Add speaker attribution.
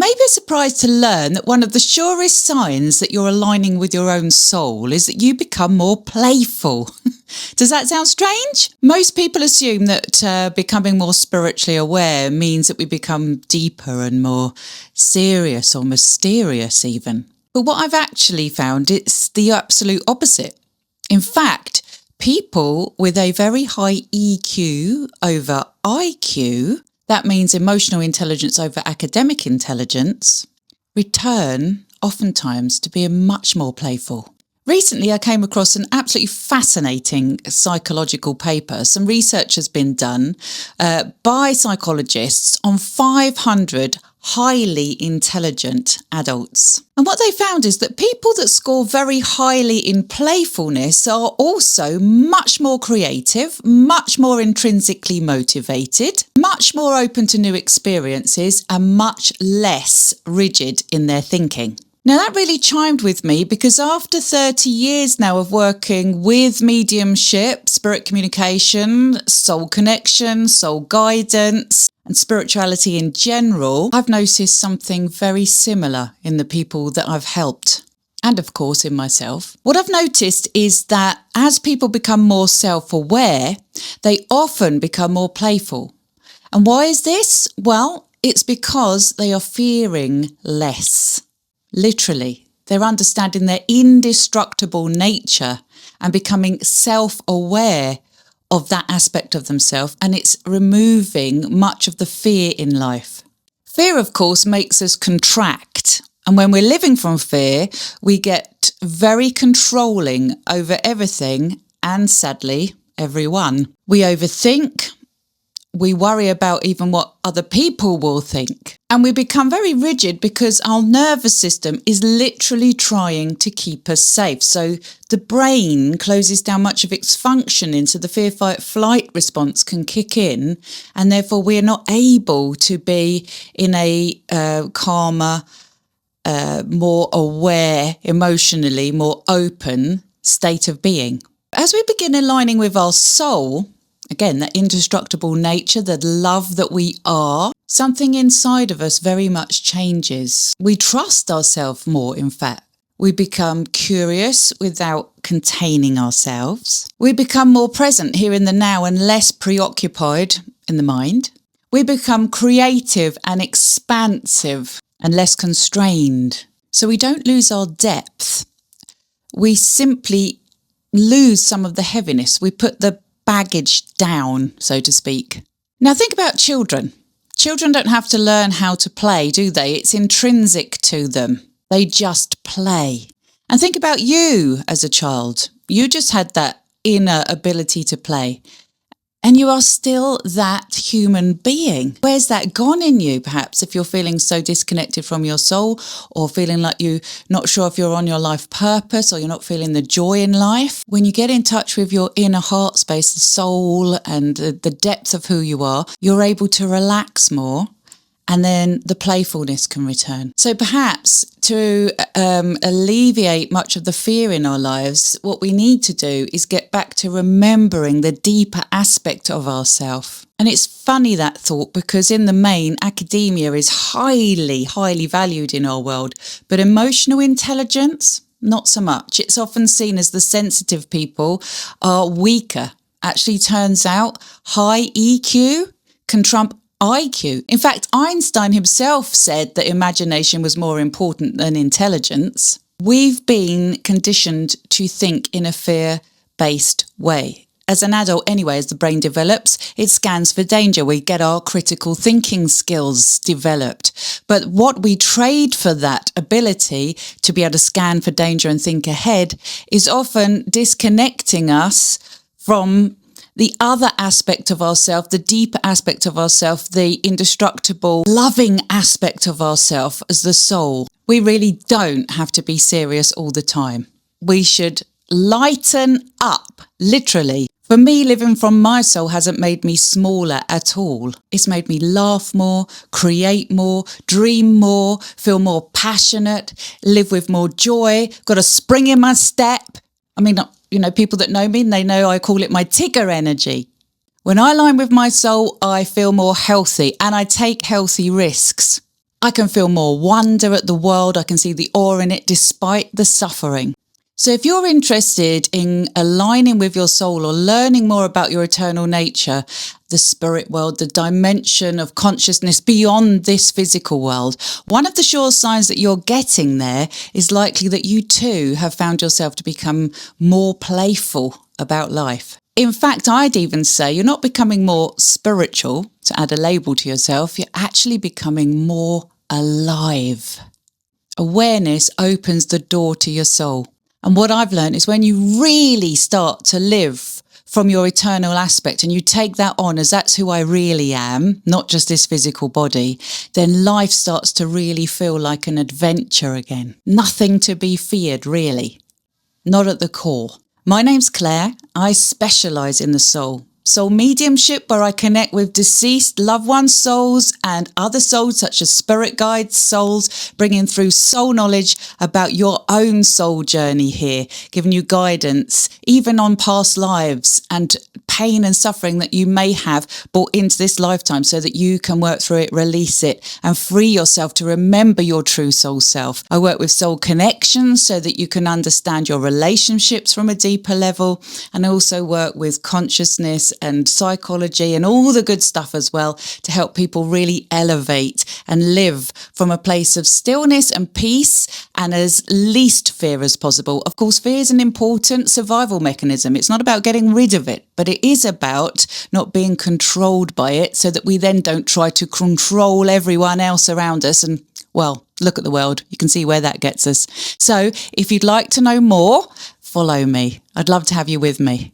Speaker 1: may be surprised to learn that one of the surest signs that you're aligning with your own soul is that you become more playful. Does that sound strange? Most people assume that becoming more spiritually aware means that we become deeper and more serious or mysterious even. But what I've actually found, it's the absolute opposite. In fact, people with a very high EQ over IQ, that means emotional intelligence over academic intelligence, return oftentimes to being much more playful. Recently, I came across an absolutely fascinating psychological paper. Some research has been done by psychologists on 500 highly intelligent adults. And what they found is that people that score very highly in playfulness are also much more creative, much more intrinsically motivated, much more open to new experiences, and much less rigid in their thinking. Now that really chimed with me because after 30 years now of working with mediumship, spirit communication, soul connection, soul guidance, and spirituality in general, I've noticed something very similar in the people that I've helped. And of course in myself. What I've noticed is that as people become more self-aware, they often become more playful. And why is this? Well, it's because they are fearing less. Literally, they're understanding their indestructible nature and becoming self-aware of that aspect of themselves, and it's removing much of the fear in life. Fear, of course, makes us contract, and when we're living from fear, we get very controlling over everything and, sadly, everyone. We overthink. We worry about even what other people will think. And we become very rigid because our nervous system is literally trying to keep us safe. So the brain closes down much of its functioning so the fear, fight, flight response can kick in. And therefore we're not able to be in a calmer, more aware, emotionally more open state of being. As we begin aligning with our soul, again, that indestructible nature, the love that we are, something inside of us very much changes. We trust ourselves more, in fact. We become curious without containing ourselves. We become more present here in the now and less preoccupied in the mind. We become creative and expansive and less constrained. So we don't lose our depth. We simply lose some of the heaviness. We put the baggage down, so to speak. Now think about children. Children don't have to learn how to play, do they? It's intrinsic to them. They just play. And think about you as a child. You just had that inner ability to play. And you are still that human being. Where's that gone in you, perhaps, if you're feeling so disconnected from your soul or feeling like you're not sure if you're on your life purpose or you're not feeling the joy in life? When you get in touch with your inner heart space, the soul and the depth of who you are, you're able to relax more. And then the playfulness can return. So perhaps to alleviate much of the fear in our lives, what we need to do is get back to remembering the deeper aspect of ourselves. And it's funny, that thought, because in the main, academia is highly, highly valued in our world. But emotional intelligence, not so much. It's often seen as the sensitive people are weaker. Actually turns out high EQ can trump IQ. In fact, Einstein himself said that imagination was more important than intelligence. We've been conditioned to think in a fear-based way. As an adult anyway, as the brain develops, it scans for danger. We get our critical thinking skills developed. But what we trade for that ability to be able to scan for danger and think ahead is often disconnecting us from the other aspect of ourself, the deeper aspect of ourself, the indestructible, loving aspect of ourself as the soul. We really don't have to be serious all the time. We should lighten up, literally. For me, living from my soul hasn't made me smaller at all. It's made me laugh more, create more, dream more, feel more passionate, live with more joy, got a spring in my step. I mean, people that know me, they know I call it my Tigger energy. When I align with my soul, I feel more healthy and I take healthy risks. I can feel more wonder at the world. I can see the awe in it despite the suffering. So if you're interested in aligning with your soul or learning more about your eternal nature, the spirit world, the dimension of consciousness beyond this physical world, one of the sure signs that you're getting there is likely that you too have found yourself to become more playful about life. In fact, I'd even say you're not becoming more spiritual, to add a label to yourself, you're actually becoming more alive. Awareness opens the door to your soul. And what I've learned is when you really start to live from your eternal aspect and you take that on as that's who I really am, not just this physical body, then life starts to really feel like an adventure again. Nothing to be feared, really. Not at the core. My name's Claire. I specialise in the soul. Soul mediumship, where I connect with deceased loved ones' souls and other souls such as spirit guides, souls, bringing through soul knowledge about your own soul journey here, giving you guidance, even on past lives and pain and suffering that you may have brought into this lifetime so that you can work through it, release it and free yourself to remember your true soul self. I work with soul connections so that you can understand your relationships from a deeper level, and I also work with consciousness and psychology and all the good stuff as well to help people really elevate and live from a place of stillness and peace and as least fear as possible. Of course, fear is an important survival mechanism. It's not about getting rid of it, but it is about not being controlled by it so that we then don't try to control everyone else around us. And well, look at the world. You can see where that gets us. So if you'd like to know more, follow me. I'd love to have you with me.